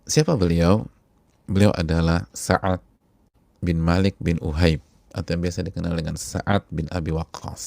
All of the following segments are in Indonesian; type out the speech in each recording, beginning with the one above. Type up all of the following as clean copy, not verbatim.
Siapa beliau? Beliau adalah Sa'ad bin Malik bin Uhaib, atau yang biasa dikenal dengan Sa'ad bin Abi Waqqas.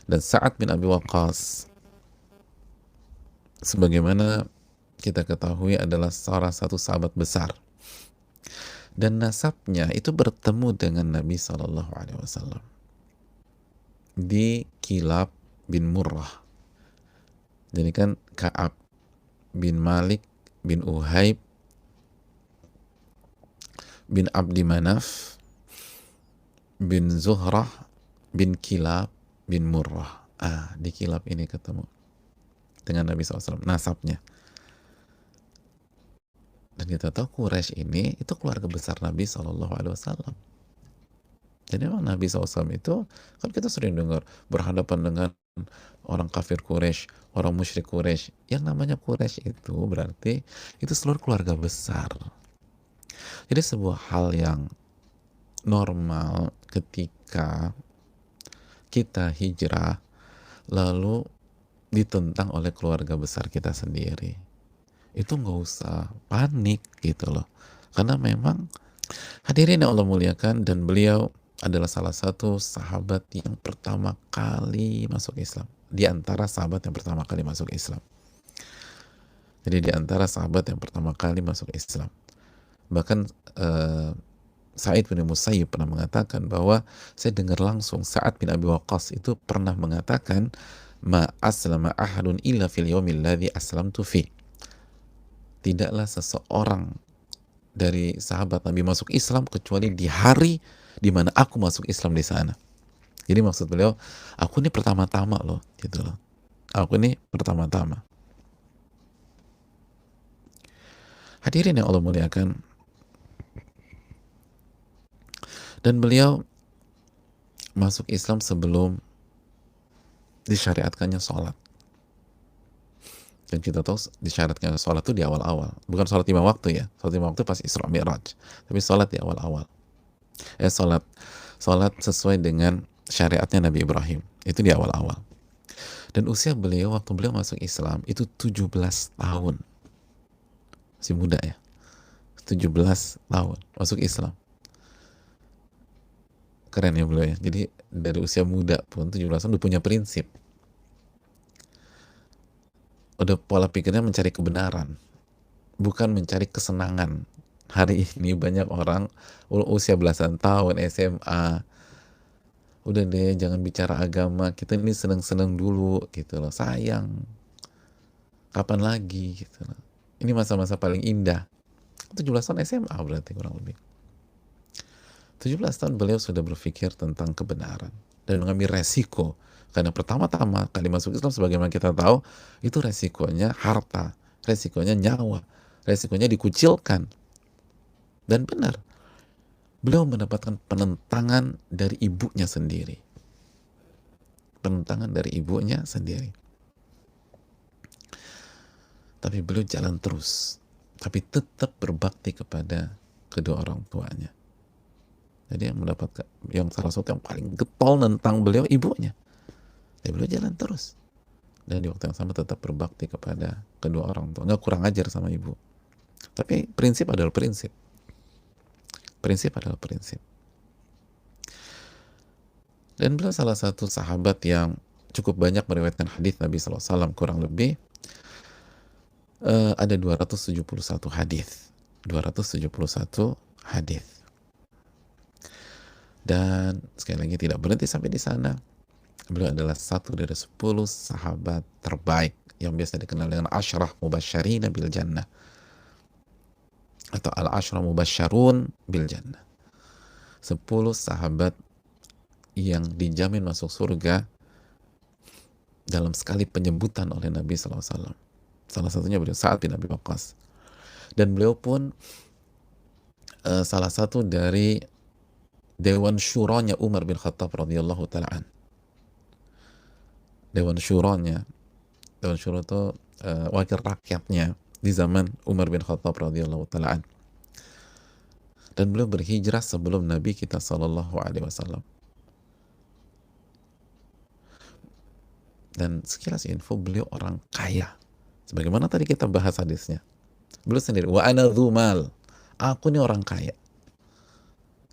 Dan Sa'ad bin Abi Waqqas, sebagaimana kita ketahui, adalah salah satu sahabat besar. Dan nasabnya itu bertemu dengan Nabi SAW di Kilab bin Murrah. Jadi kan Ka'ab bin Malik bin Uhaib bin Abdi Manaf bin Zuhrah bin Kilab bin Murrah. Di Kilab ini ketemu dengan Nabi SAW, nasabnya. Dan kita tahu Quraisy ini itu keluarga besar Nabi SAW. Jadi memang Nabi SAW itu, kan kita sering dengar berhadapan dengan orang kafir Quraisy, orang musyrik Quraisy. Yang namanya Quraisy itu berarti itu seluruh keluarga besar. Jadi sebuah hal yang normal ketika kita hijrah lalu ditentang oleh keluarga besar kita sendiri, itu nggak usah panik gitu loh, karena memang hadirin yang Allah muliakan, dan beliau adalah salah satu sahabat yang pertama kali masuk Islam, di antara sahabat yang pertama kali masuk Islam. Jadi di antara sahabat yang pertama kali masuk Islam, bahkan Sa'id bin Musayyib pernah mengatakan bahwa saya dengar langsung Sa'ad bin Abi Waqqas itu pernah mengatakan, ma aslama ahadun illa fil yawmil ladzi aslamtu fi. Tidaklah seseorang dari sahabat Nabi masuk Islam kecuali di hari di mana aku masuk Islam di sana. Jadi maksud beliau, aku ini pertama-tama loh, gitu loh. Aku ini pertama-tama. Hadirin yang Allah muliakan, dan beliau masuk Islam sebelum disyariatkannya sholat. Dan kita tahu disyariatkannya sholat itu di awal-awal, bukan sholat 5 waktu ya. Sholat 5 waktu pas Isra Mi'raj, tapi sholat di awal-awal. Sholat sesuai dengan syariatnya Nabi Ibrahim, itu di awal-awal. Dan usia beliau waktu beliau masuk Islam itu 17 tahun. Masih muda ya, 17 tahun masuk Islam. Keren ya beliau ya. Jadi dari usia muda pun 17 tahun udah punya prinsip. Udah pola pikirnya mencari kebenaran, bukan mencari kesenangan. Hari ini banyak orang usia belasan tahun SMA, udah deh jangan bicara agama, kita ini seneng-seneng dulu gitu loh, sayang, kapan lagi gitu loh. Ini masa-masa paling indah. 17 tahun SMA berarti kurang lebih. 17 tahun beliau sudah berpikir tentang kebenaran dan mengambil resiko. Karena pertama-tama kali masuk Islam, sebagaimana kita tahu, itu resikonya harta, resikonya nyawa, resikonya dikucilkan. Dan benar, beliau mendapatkan penentangan dari ibunya sendiri. Penentangan dari ibunya sendiri. Tapi beliau jalan terus. Tapi tetap berbakti kepada kedua orang tuanya. Jadi yang mendapatkan, yang salah satu yang paling getol tentang beliau ibunya. Ya beliau jalan terus. Dan di waktu yang sama tetap berbakti kepada kedua orang tua. Nggak kurang ajar sama ibu. Tapi prinsip adalah prinsip. Prinsip adalah prinsip. Dan beliau salah satu sahabat yang cukup banyak meriwayatkan hadis Nabi SAW, kurang lebih ada 271 hadis. 271 hadis. Dan sekali lagi tidak berhenti sampai di sana. Beliau adalah satu dari 10 sahabat terbaik yang biasa dikenal dengan Asyrah Mubasysyarina bil Jannah, atau Al-Asyrah Mubasysyarun bil Jannah. 10 sahabat yang dijamin masuk surga dalam sekali penyebutan oleh Nabi SAW. Salah satunya beliau Sa'ad bin Abi Waqqas. Dan beliau pun salah satu dari Dewan Syuranya Umar bin Khattab radhiyallahu ta'ala an. Dewan Syuranya, Dewan Syuro itu wakil rakyatnya di zaman Umar bin Khattab radhiyallahu ta'ala an. Dan beliau berhijrah sebelum Nabi kita sallallahu alaihi wasallam. Dan sekilas info, beliau orang kaya. Sebagaimana tadi kita bahas hadisnya. Beliau sendiri, wa ana dzumal. Aku ini orang kaya.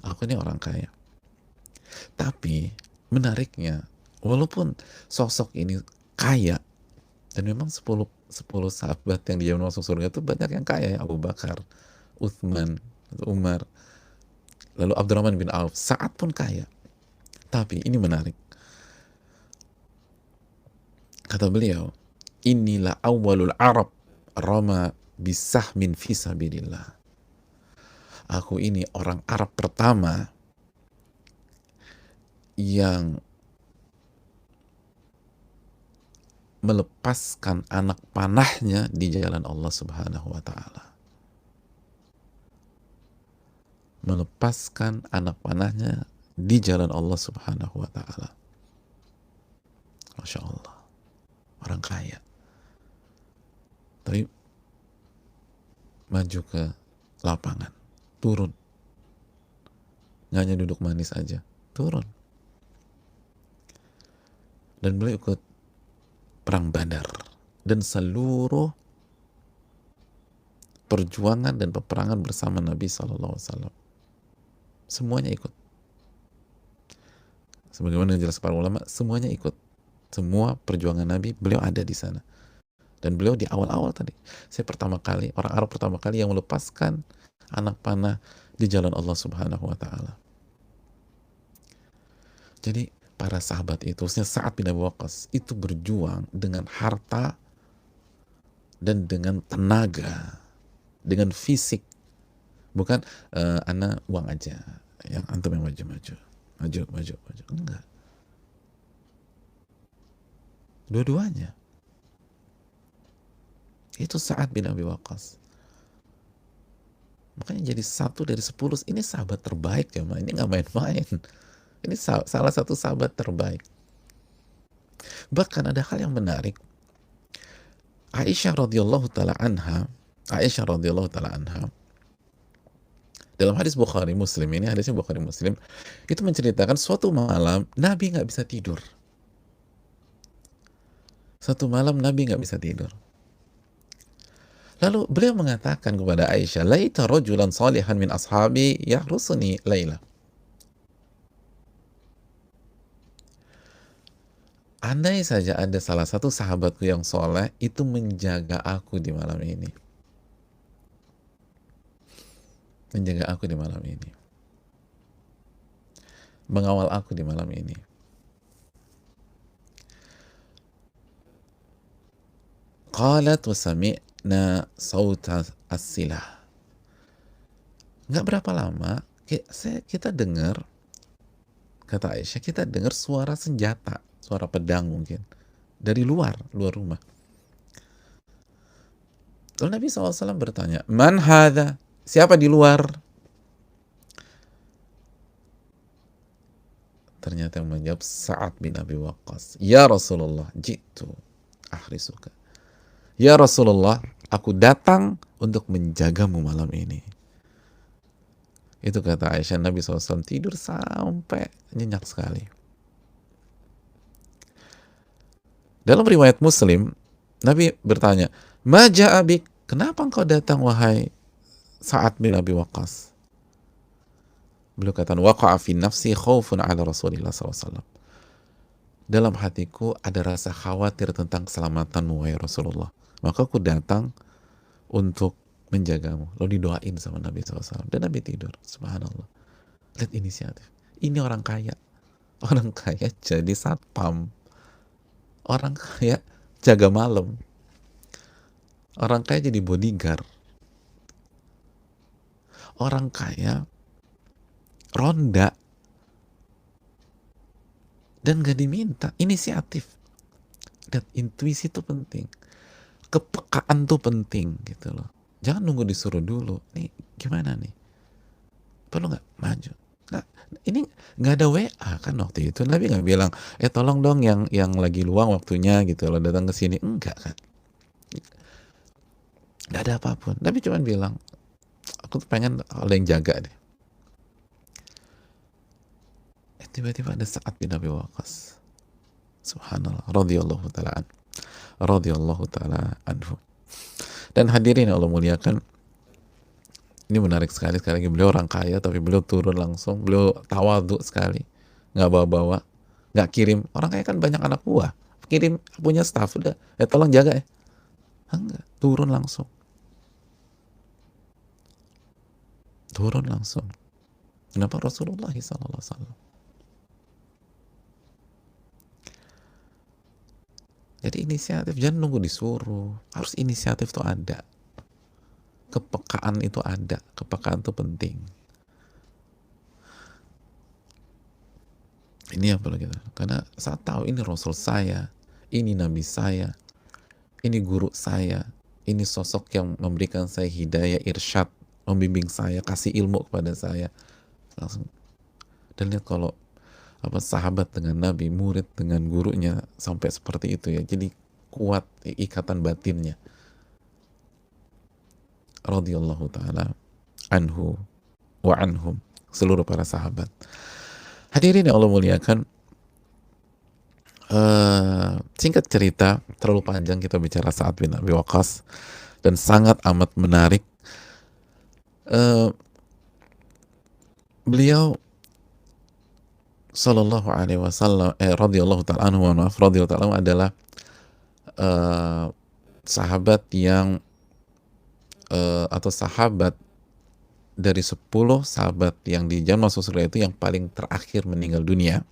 Aku ini orang kaya. Tapi menariknya, walaupun sosok ini kaya, dan memang 10 sahabat yang dia masuk surga itu banyak yang kaya, ya. Abu Bakar, Uthman, Umar, lalu Abdurrahman bin Auf, Sa'ad pun kaya. Tapi ini menarik. Kata beliau, inilah awwalul Arab rama bisahmin fisabilillah. Aku ini orang Arab pertama yang melepaskan anak panahnya di jalan Allah Subhanahu wa Ta'ala. Melepaskan anak panahnya di jalan Allah Subhanahu wa Ta'ala. Masya Allah, orang kaya. Tapi maju ke lapangan, turun. Nggak hanya duduk manis aja, turun. Dan beliau ikut perang Badar dan seluruh perjuangan dan peperangan bersama Nabi SAW. Semuanya ikut. Sebagaimana jelas para ulama, semuanya ikut. Semua perjuangan Nabi, beliau ada di sana. Dan beliau di awal-awal tadi, saya pertama kali, orang Arab pertama kali yang melepaskan anak panah di jalan Allah Subhanahu wa Ta'ala. Jadi para sahabat itu, khususnya Sa'ad bin Abi Waqqas, itu berjuang dengan harta dan dengan tenaga, dengan fisik. Bukan ana uang aja, yang antum yang maju. Enggak. Dua-duanya. Itu Sa'ad bin Abi Waqqas. Makanya jadi 1 dari 10. Ini sahabat terbaik ya, ini nggak main-main. Ini salah satu sahabat terbaik. Bahkan ada hal yang menarik. Aisyah radhiyallahu taala anha, dalam hadis Bukhari Muslim, ini hadisnya Bukhari Muslim, itu menceritakan suatu malam Nabi nggak bisa tidur. Satu malam Nabi nggak bisa tidur. Lalu beliau mengatakan kepada Aisyah, laita rajulan salihan min ashabi yahrusuni laila. Andai saja ada salah satu sahabatku yang soleh, itu menjaga aku di malam ini. Menjaga aku di malam ini. Mengawal aku di malam ini. Qalat wa sami'na sawta as-silah. Nggak berapa lama, kita dengar, kata Aisyah, kita dengar suara senjata, suara pedang mungkin, dari luar rumah. Lalu Nabi SAW bertanya, man hadha? Siapa di luar? Ternyata yang menjawab Sa'ad bin Abi Waqqas. Ya Rasulullah, jitu ahrisuka. Ya Rasulullah, aku datang untuk menjagamu malam ini. Itu kata Aisyah, Nabi SAW tidur sampai nyenyak sekali. Dalam riwayat Muslim, Nabi bertanya, ma ja'abik, kenapa engkau datang wahai Sa'ad bin Abi Waqqas? Beliau kata, waqa'a fi nafsi khaufun ala Rasulillah SAW. Dalam hatiku ada rasa khawatir tentang keselamatanmu wahai Rasulullah. Maka aku datang untuk menjagamu. Lalu didoain sama Nabi SAW. Dan Nabi tidur. Subhanallah. Lihat inisiatif. Ini orang kaya. Orang kaya jadi satpam. Orang kaya jaga malam. Orang kaya jadi bodyguard. Orang kaya ronda. Dan gak diminta. Inisiatif. Dan intuisi itu penting. Kepekaan tuh penting gitu loh. Jangan nunggu disuruh dulu. Nih gimana nih? Perlu nggak maju? Nah, ini nggak ada WA kan waktu itu. Nabi nggak bilang, tolong dong yang lagi luang waktunya gitu loh datang ke sini. Enggak kan? Nggak ada apapun. Nabi cuma bilang, aku tuh pengen ada yang jaga deh. Tiba-tiba ada Sa'ad bin Abi Waqqas. Subhanallah. Radhiyallahu ta'ala anhu. Dan hadirin yang Allah muliakan, ini menarik sekali. Sekali lagi, beliau orang kaya tapi beliau turun langsung, beliau tawadhu sekali, nggak bawa-bawa, nggak kirim. Orang kaya kan banyak anak buah, kirim punya staff, udah tolong jaga ya. Enggak, turun langsung, kenapa? Rasulullah SAW. Jadi inisiatif, jangan nunggu disuruh, harus inisiatif tuh ada, kepekaan itu ada, kepekaan itu penting. Ini yang perlu kita, karena saya tahu ini Rasul saya, ini Nabi saya, ini guru saya, ini sosok yang memberikan saya hidayah, irsyad, membimbing saya, kasih ilmu kepada saya langsung. Dan lihat kalau sahabat dengan Nabi, murid dengan gurunya sampai seperti itu ya, jadi kuat ikatan batinnya. Radhiyallahu ta'ala anhu wa anhum, seluruh para sahabat. Hadirin yang Allah muliakan, singkat cerita, terlalu panjang kita bicara Sa'ad bin Abi Waqqas, dan sangat amat menarik. Beliau Sallallahu alaihi wasallam radhiyallahu ta'ala anhu, radhiyallahu ta'ala anhu adalah sahabat yang atau sahabat dari 10 sahabat yang di zaman masuk surga itu yang paling terakhir meninggal dunia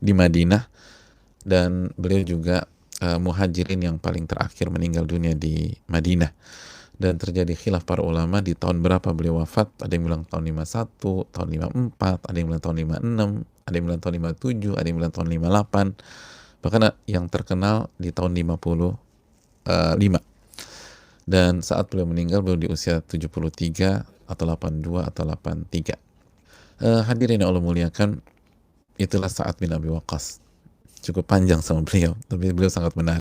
di Madinah, dan beliau juga muhajirin yang paling terakhir meninggal dunia di Madinah. Dan terjadi khilaf para ulama di tahun berapa beliau wafat. Ada yang bilang tahun 51, tahun 54, ada yang bilang tahun 56, ada yang bilang tahun 57, ada yang bilang tahun 58. Bahkan yang terkenal di tahun 55. Dan saat beliau meninggal, beliau di usia 73 atau 82 atau 83. Hadirin yang Allah muliakan, itulah Sa'ad bin Abi Waqqas. Cukup panjang sama beliau, tapi beliau sangat menarik.